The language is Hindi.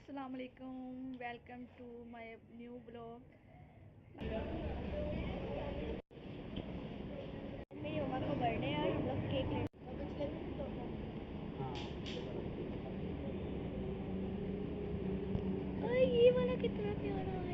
अस्सलाम वालेकुम, welcome to my new blog. मेरी मम्मा का बर्थडे है और हम लोग केक लेते हैं। ये वाला कितना प्यारा है।